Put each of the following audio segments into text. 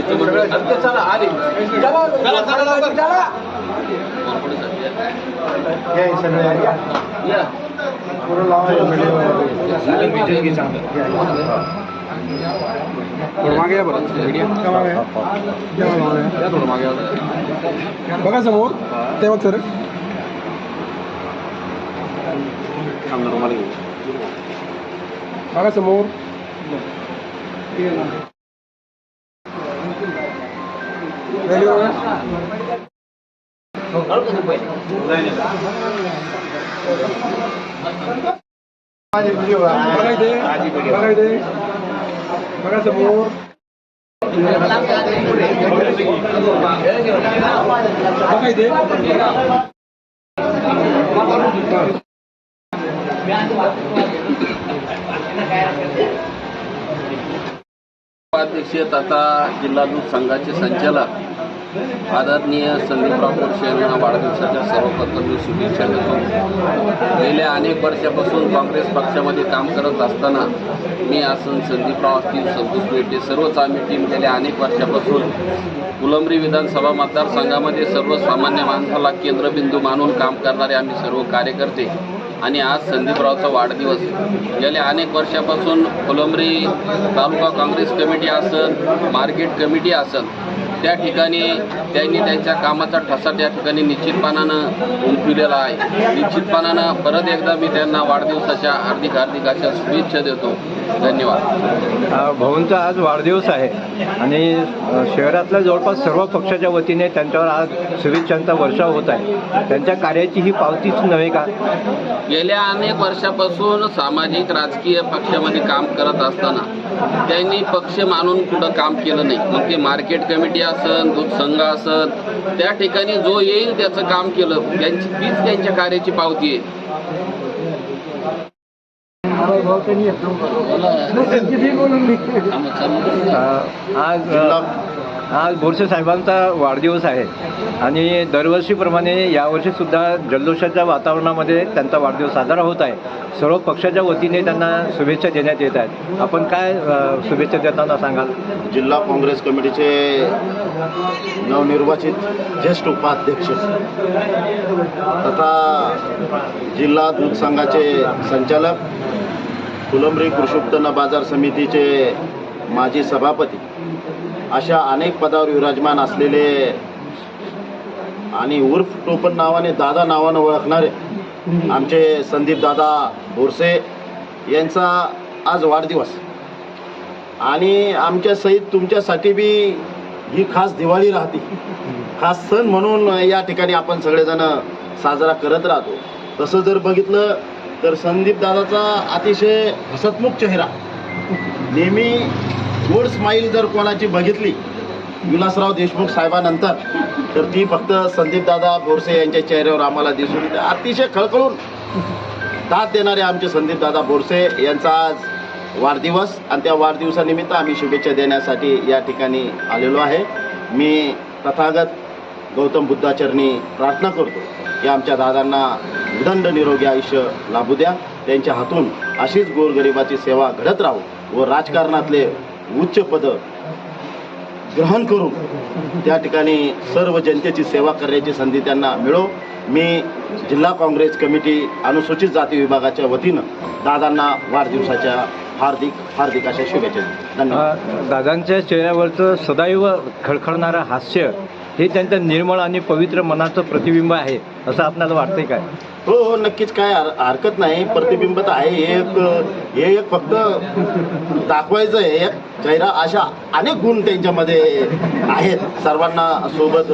शिष्टमंडळ आले थोडं मागे या बरं थोडं मागे बघा समोर तेव्हा सर बघा समोर बघा इथे बघा समोर बघा इथे अध्यक्ष तथा जिल्हा दूध संघाचे संचालक आदरणीय संदीपराव बोरसे यांना वाढदिवसाच्या सर्वप्रथम मी शुभेच्छा देतो. गेल्या अनेक वर्षापासून काँग्रेस पक्षामध्ये काम करत असताना मी असं संदीपराव असतील, संतोष पेटे सर्वच आम्ही टीम गेल्या अनेक वर्षापासून फुलंब्री विधानसभा मतदारसंघामध्ये सर्वसामान्य माणसाला केंद्रबिंदू मानून काम करणारे आम्ही सर्व कार्यकर्ते आणि आज संदीपरावचा वाढदिवस गेल्या अनेक वर्षापासून फुलंब्री तालुका काँग्रेस कमिटी असेल, मार्केट कमिटी असेल, त्या ठिकाणी त्यांनी त्यांच्या कामाचा ठसा त्या ठिकाणी निश्चितपणानं उमटविलेला आहे. निश्चितपणानं परत एकदा मी त्यांना वाढदिवसाच्या हार्दिक अशा शुभेच्छा देतो. धन्यवाद. भाऊंचा आज वाढदिवस आहे आणि शहरातल्या जवळपास सर्व पक्षाच्या वतीने त्यांच्यावर आज शुभेच्छांचा वर्षाव होत आहे. त्यांच्या कार्याची ही पावतीच नव्हे का? गेल्या अनेक वर्षापासून सामाजिक राजकीय पक्षामध्ये काम करत असताना त्यांनी पक्ष मानून कुठं काम केलं नाही. मग ते मार्केट कमिटी असेल, दूध संघ असेल, त्या ठिकाणी जो येईल त्याचं काम केलं. तीच त्यांच्या कार्याची पावती आहे. आज बोरसे साहेबांचा वाढदिवस आहे आणि दरवर्षीप्रमाणे यावर्षीसुद्धा जल्लोषाच्या वातावरणामध्ये त्यांचा वाढदिवस साजरा होत आहे. सर्व पक्षाच्या वतीने त्यांना शुभेच्छा देण्यात येत आहेत. आपण काय शुभेच्छा देताना सांगाल? जिल्हा काँग्रेस कमिटीचे नवनिर्वाचित ज्येष्ठ उपाध्यक्ष तथा जिल्हा दूध संघाचे संचालक, फुलंब्री कृषी उत्पन्न बाजार समितीचे माजी सभापती, अशा अनेक पदावर विराजमान असलेले आणि उर्फ टोपण नावाने दादा नावानं ओळखणारे आमचे संदीप दादा बोरसे यांचा आज वाढदिवस आणि आमच्या सहित तुमच्यासाठी बी ही खास दिवाळी राहते. खास सण म्हणून या ठिकाणी आपण सगळेजण साजरा करत राहतो. तसं जर बघितलं तर संदीप दादाचा अतिशय हसतमुख चेहरा, नेहमी गोड स्माईल जर कोणाची बघितली विलासराव देशमुख साहेबांनंतर तर ती फक्त संदीपदादा बोरसे यांच्या चेहऱ्यावर आम्हाला दिसून येते. अतिशय खळखळून दाद देणारे आमचे संदीपदादा बोरसे यांचा आज वाढदिवस आणि त्या वाढदिवसानिमित्त आम्ही शुभेच्छा देण्यासाठी या ठिकाणी आलेलो आहे. मी तथागत गौतम बुद्धाचरणी प्रार्थना करतो की आमच्या दादांना उदंड निरोगी आयुष्य लाभू द्या. त्यांच्या हातून अशीच गोरगरिबाची सेवा घडत राहू व राजकारणातले उच्च पद ग्रहण करून त्या ठिकाणी सर्व जनतेची सेवा करण्याची संधी त्यांना मिळो. मी जिल्हा काँग्रेस कमिटी अनुसूचित जाती विभागाच्या वतीनं दादांना वाढदिवसाच्या हार्दिक अशा शुभेच्छा. धन्यवाद. दादांच्या चेहऱ्यावरचं सदैव खळखळणारं हास्य हे त्यांचं निर्मळ आणि पवित्र मनाचं प्रतिबिंब आहे असं आपल्याला वाटतंय काय? हो, नक्कीच. काय हरकत नाही. प्रतिबिंब तर आहे. हे एक फक्त दाखवायचं आहे एक चेहरा. अशा अनेक गुण त्यांच्यामध्ये आहेत, सर्वांना सोबत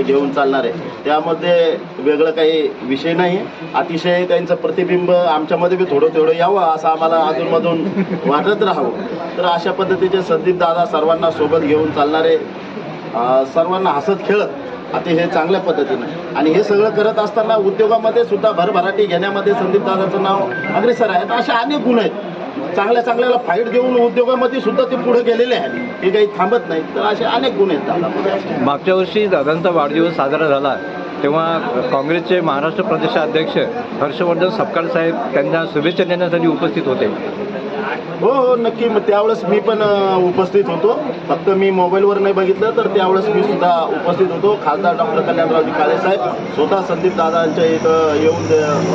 घेऊन चालणारे. त्यामध्ये वेगळं काही विषय नाही. अतिशय त्यांचं प्रतिबिंब आमच्यामध्ये बी थोडं थोडं यावं असं आम्हाला अधूनमधून वाटत राहावं. तर अशा पद्धतीचे संदीप दादा सर्वांना सोबत घेऊन चालणारे, सर्वांना हसत खेळत अतिशय चांगल्या पद्धतीनं आणि हे सगळं करत असताना उद्योगामध्ये सुद्धा भरभराटी घेण्यामध्ये संदीप दादाचं नाव अग्रेसर आहे. अशा अनेक गुण आहेत. चांगल्याला फाईट देऊन उद्योगामध्ये सुद्धा ते पुढे गेलेले आहेत. ते काही थांबत नाही. तर असे अनेक गुण आहेत दादा. मागच्या वर्षी दादांचा वाढदिवस साजरा झाला तेव्हा काँग्रेसचे महाराष्ट्र प्रदेशाध्यक्ष हर्षवर्धन सपकाळ साहेब त्यांना शुभेच्छा देण्यासाठी उपस्थित होते. हो हो नक्की. मग त्यावेळेस मी पण उपस्थित होतो. फक्त मी मोबाईलवर नाही बघितलं तर त्यावेळेस मी सुद्धा उपस्थित होतो. खासदार डॉक्टर कल्याणरावजी काळेसाहेब स्वतः संदीप दादांच्या इथं येऊन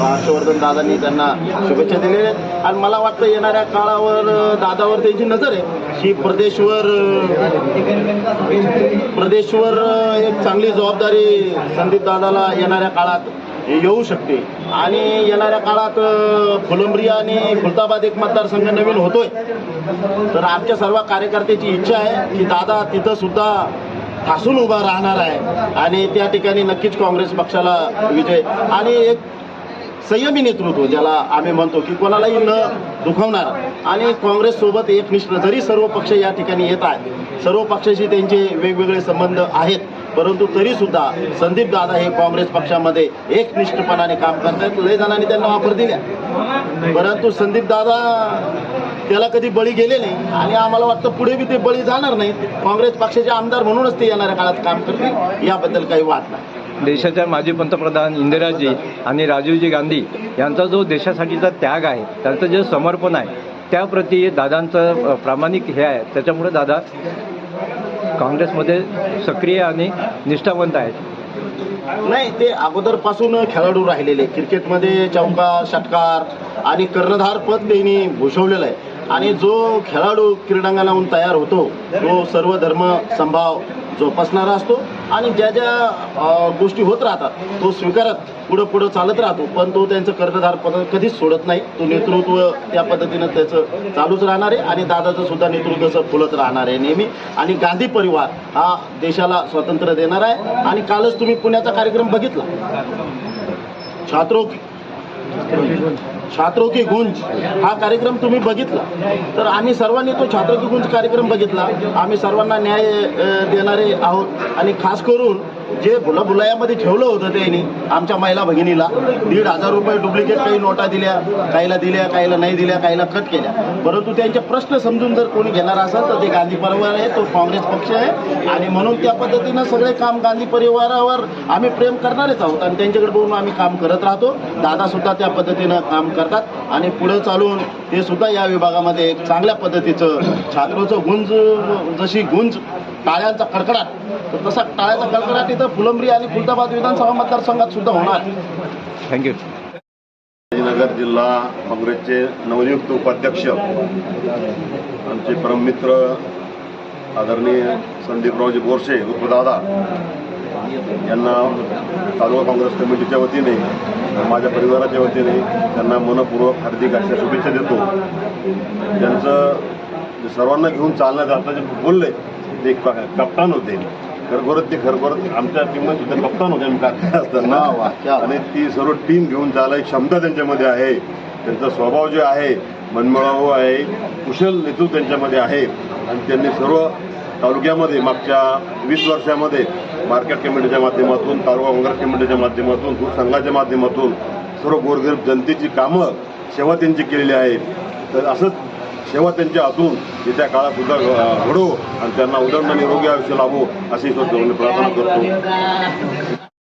हर्षवर्धन दादांनी त्यांना शुभेच्छा दिलेल्या आहेत. आणि मला वाटतं येणाऱ्या काळावर दादावर त्यांची नजर आहे की प्रदेशवर एक चांगली जबाबदारी संदीप दादाला येणाऱ्या काळात येऊ शकते. आणि येणाऱ्या काळात फुलंब्री आणि खुलताबाद एक मतदारसंघ नवीन होतोय. तर आमच्या सर्व कार्यकर्त्याची इच्छा आहे की दादा तिथं सुद्धा ठासून उभा राहणार आहे आणि त्या ठिकाणी नक्कीच काँग्रेस पक्षाला विजय आणि एक संयमी नेतृत्व ज्याला आम्ही म्हणतो की कोणालाही न दुखवणार आणि काँग्रेससोबत एकनिष्ठ जरी सर्व पक्ष या ठिकाणी येत आहेत, सर्व पक्षाशी त्यांचे वेगवेगळे संबंध आहेत, परंतु तरीसुद्धा संदीप दादा हे काँग्रेस पक्षामध्ये एकनिष्ठपणाने काम करतायत. लय जणांनी त्यांना ऑफर दिल्या, परंतु संदीप दादा त्याला कधी बळी गेले नाही आणि आम्हाला वाटतं पुढे बी ते बळी जाणार नाहीत. काँग्रेस पक्षाचे आमदार म्हणूनच ते येणाऱ्या काळात काम करतील, याबद्दल काही वाद नाही. देशाच्या माजी पंतप्रधान इंदिराजी आणि राजीवजी गांधी यांचा जो देशासाठीचा त्याग आहे, त्यांचं जे समर्पण आहे, त्याप्रती दादांचं प्रामाणिक हे आहे. त्याच्यामुळे दादा काँग्रेसमध्ये सक्रिय आणि निष्ठावंत आहेत. नाही, ते अगोदरपासून खेळाडू राहिलेले, क्रिकेटमध्ये चौकार षटकार आणि कर्णधार पद त्यांनी भूषवलेलं आहे. आणि जो खेळाडू क्रीडांगणाहून तयार होतो तो सर्व धर्म समभाव जोपासणारा असतो आणि ज्या ज्या गोष्टी होत राहतात तो स्वीकारत पुढं चालत राहतो. पण तो त्यांचं कर्णधार पद कधीच सोडत नाही. तो नेतृत्व त्या पद्धतीनं त्याचं चालूच राहणार आहे आणि दादाचं सुद्धा नेतृत्व असं फुलत राहणार आहे नेहमी. आणि गांधी परिवार हा देशाला स्वातंत्र्य देणार आहे. आणि कालच तुम्ही पुण्याचा कार्यक्रम बघितला, छात्रों की गुंज हा कार्यक्रम तुम्ही बघितला. तर आम्ही सर्वांनी तो छात्रों की गुंज कार्यक्रम बघितला. आम्ही सर्वांना न्याय देणारे आहोत आणि खास करून जे भुलाभुलायामध्ये ठेवलं होतं त्यांनी आमच्या महिला भगिनीला 1,500 रुपये डुप्लिकेट काही नोटा दिल्या, काहीला नाही दिल्या, काहीला कट केल्या. परंतु त्यांचे प्रश्न समजून जर कोणी घेणार असेल तर ते गांधी परिवार आहे, तो काँग्रेस पक्ष आहे. आणि म्हणून त्या पद्धतीनं सगळे काम गांधी परिवारावर आम्ही प्रेम करणारेच आहोत आणि त्यांच्याकडे बघून आम्ही काम करत राहतो. दादा सुद्धा त्या पद्धतीनं काम करतात आणि पुढे चालून ते सुद्धा या विभागामध्ये एक चांगल्या पद्धतीचं छात्रोचं गुंज, जशी गुंज टाळ्यांचा कडकडाट, तर तसा टाळ्याचा कडकडाट इथं फुलंब्री आणि खुलताबाद विधानसभा मतदारसंघात सुद्धा होणार. थँक्यू. नगर जिल्हा काँग्रेसचे नवनियुक्त उपाध्यक्ष आमचे परममित्र आदरणीय संदीपरावजी बोरसे उर्फ दादा यांना तालुका काँग्रेस कमिटीच्या वतीने माझ्या परिवाराच्या वतीने त्यांना मनपूर्वक हार्दिक अशा शुभेच्छा देतो. ज्यांचं सर्वांना घेऊन चालण्यात आता जे बोलले ते कप्तान होते. खरोखरच आमच्या टीममध्ये सुद्धा कप्तान होते आम्ही काय असताना. आणि ती सर्व टीम घेऊन चालायची क्षमता त्यांच्यामध्ये आहे. त्यांचा स्वभाव जे आहे मनमिळावू आहे, कुशल नेतृत्व त्यांच्यामध्ये आहे. आणि त्यांनी सर्व तालुक्यामध्ये मागच्या 20 वर्षामध्ये मार्केट कमिटीच्या माध्यमातून, तालुका काँग्रेस कमिटीच्या माध्यमातून, दूध संघाच्या माध्यमातून सर्व गोरगरीब जनतेची कामं, सेवा त्यांची केलेली आहे. तर असंच सेवा त्यांच्या हातून येत्या काळात सुद्धा घडो आणि त्यांना उदंड निरोगी आयुष्य लाभो अशी प्रार्थना करतो.